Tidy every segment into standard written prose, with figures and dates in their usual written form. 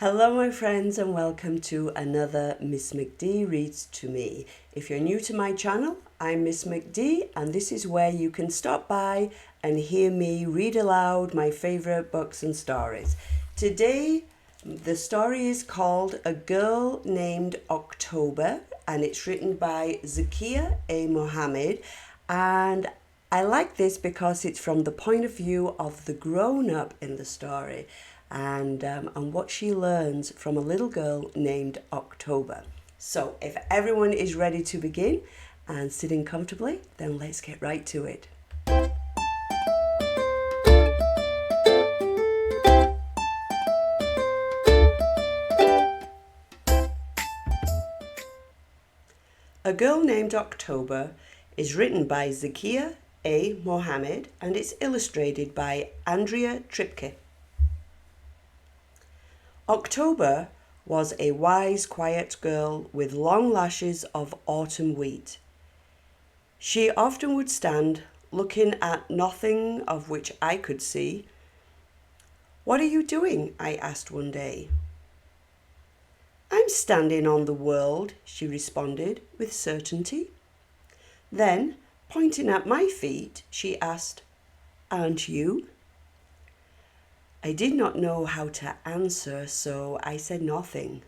Hello, my friends, and welcome to another Miss McD Reads to Me. If you're new to my channel, I'm Miss McD, and this is where you can stop by and hear me read aloud my favourite books and stories. Today, the story is called A Girl Named October, and it's written by Zakieh A. Mohammed. And I like this because it's from the point of view of the grown-up in the story and what she learns from a little girl named October. So if everyone is ready to begin and sitting comfortably, then let's get right to it. A Girl Named October is written by Zakieh A. Mohammed and it's illustrated by Andrea Tripke. October was a wise, quiet girl with long lashes of autumn wheat. She often would stand looking at nothing of which I could see. "What are you doing?" I asked one day. "I'm standing on the world," she responded with certainty. Then, pointing at my feet, she asked, "Aren't you?" I did not know how to answer, so I said nothing.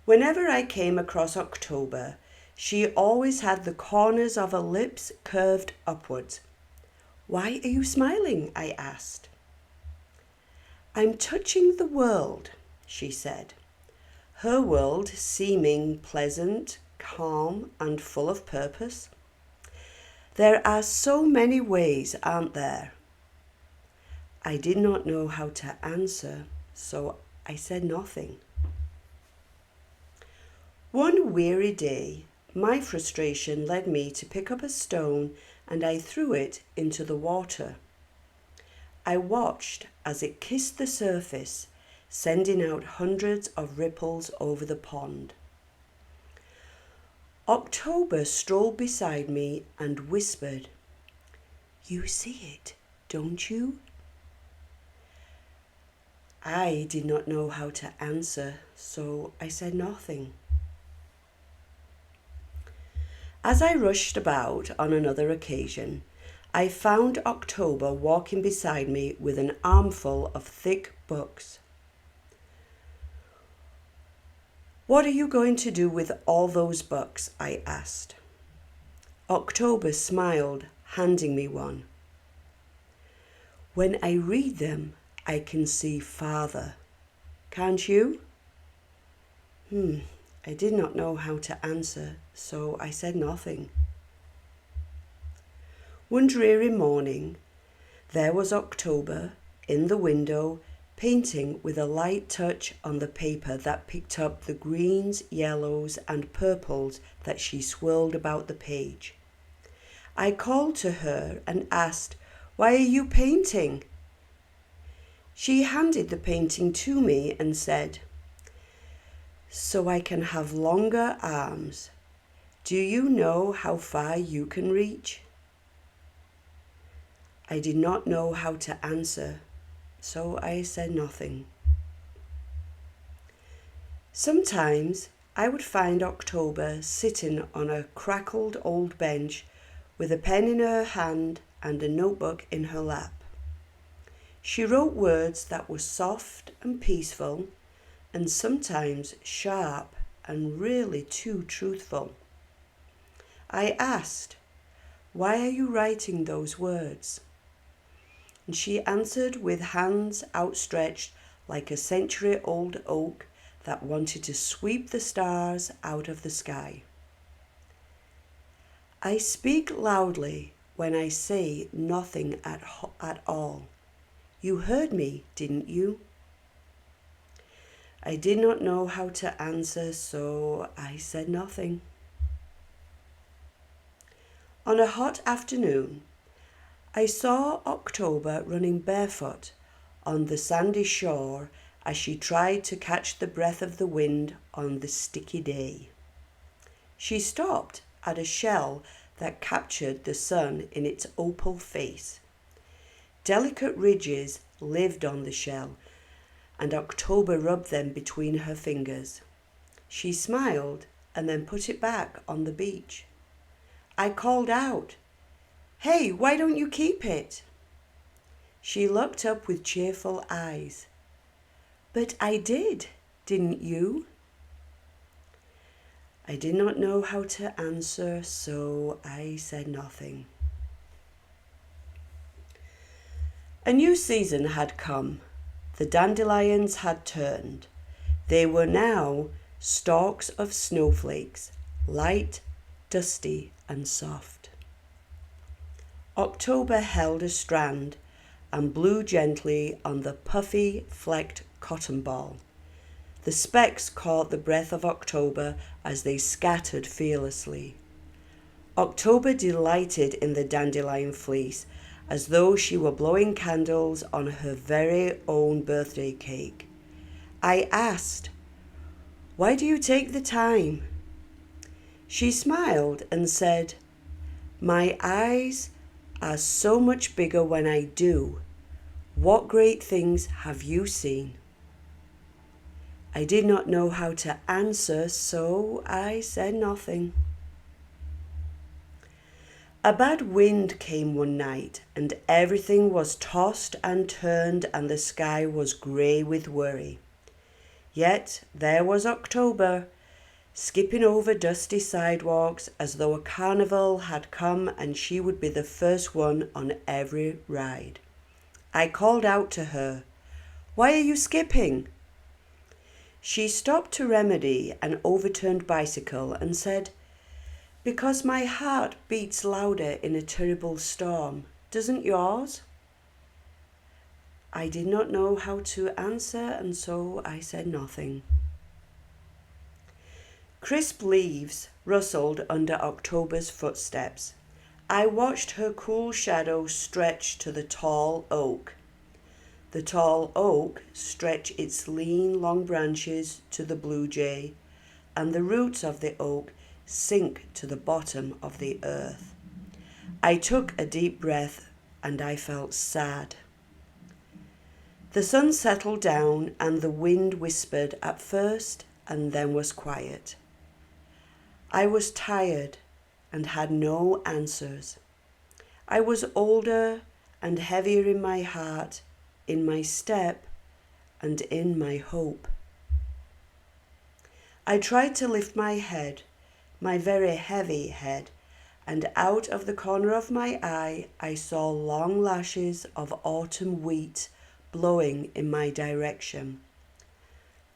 Whenever I came across October, she always had the corners of her lips curved upwards. "Why are you smiling?" I asked. "I'm touching the world," she said, her world seeming pleasant, calm, and full of purpose. "There are so many ways, aren't there?" I did not know how to answer, so I said nothing. One weary day, my frustration led me to pick up a stone and I threw it into the water. I watched as it kissed the surface, sending out hundreds of ripples over the pond. October strolled beside me and whispered, "You see it, don't you?" I did not know how to answer, so I said nothing. As I rushed about on another occasion, I found October walking beside me with an armful of thick books. "What are you going to do with all those books?" I asked. October smiled, handing me one. "When I read them, I can see farther. Can't you?" I did not know how to answer, so I said nothing. One dreary morning, there was October in the window, painting with a light touch on the paper that picked up the greens, yellows, and purples that she swirled about the page. I called to her and asked, "Why are you painting?" She handed the painting to me and said, "So I can have longer arms. Do you know how far you can reach?" I did not know how to answer, so I said nothing. Sometimes I would find October sitting on a crackled old bench with a pen in her hand and a notebook in her lap. She wrote words that were soft and peaceful, and sometimes sharp and really too truthful. I asked, "Why are you writing those words?" And she answered with hands outstretched like a century-old oak that wanted to sweep the stars out of the sky. "I speak loudly when I say nothing at all. You heard me, didn't you?" I did not know how to answer, so I said nothing. On a hot afternoon, I saw October running barefoot on the sandy shore as she tried to catch the breath of the wind on the sticky day. She stopped at a shell that captured the sun in its opal face. Delicate ridges lived on the shell, and October rubbed them between her fingers. She smiled and then put it back on the beach. I called out, "Hey, why don't you keep it?" She looked up with cheerful eyes. "But I did, didn't you?" I did not know how to answer, so I said nothing. A new season had come. The dandelions had turned. They were now stalks of snowflakes, light, dusty, and soft. October held a strand and blew gently on the puffy, flecked cotton ball. The specks caught the breath of October as they scattered fearlessly. October delighted in the dandelion fleece as though she were blowing candles on her very own birthday cake. I asked, "Why do you take the time?" She smiled and said, "My eyes are so much bigger when I do. What great things have you seen?" I did not know how to answer, so I said nothing. A bad wind came one night, and everything was tossed and turned, and the sky was grey with worry. Yet there was October, skipping over dusty sidewalks as though a carnival had come and she would be the first one on every ride. I called out to her, "Why are you skipping?" She stopped to remedy an overturned bicycle and said, "Because my heart beats louder in a terrible storm. Doesn't yours?" I did not know how to answer, and so I said nothing. Crisp leaves rustled under October's footsteps. I watched her cool shadow stretch to the tall oak. The tall oak stretched its lean, long branches to the blue jay, and the roots of the oak sink to the bottom of the earth. I took a deep breath and I felt sad. The sun settled down and the wind whispered at first and then was quiet. I was tired and had no answers. I was older and heavier in my heart, in my step, and in my hope. I tried to lift my head, my very heavy head, and out of the corner of my eye I saw long lashes of autumn wheat blowing in my direction.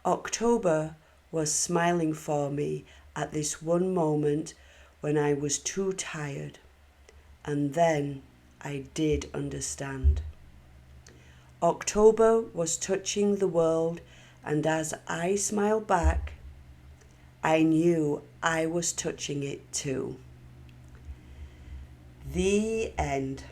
October was smiling for me at this one moment when I was too tired, and then I did understand. October was touching the world, and as I smiled back, I knew I was touching it too. The end.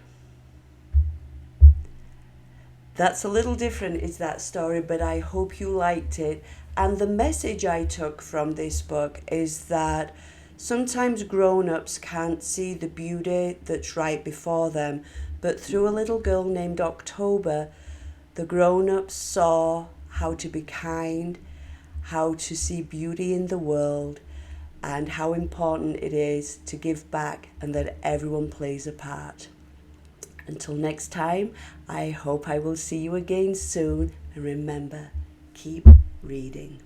That's a little different, is that story, but I hope you liked it. And the message I took from this book is that sometimes grown-ups can't see the beauty that's right before them, but through a little girl named October, the grown-ups saw how to be kind, how to see beauty in the world, and how important it is to give back and that everyone plays a part. Until next time, I hope I will see you again soon, and remember, keep reading.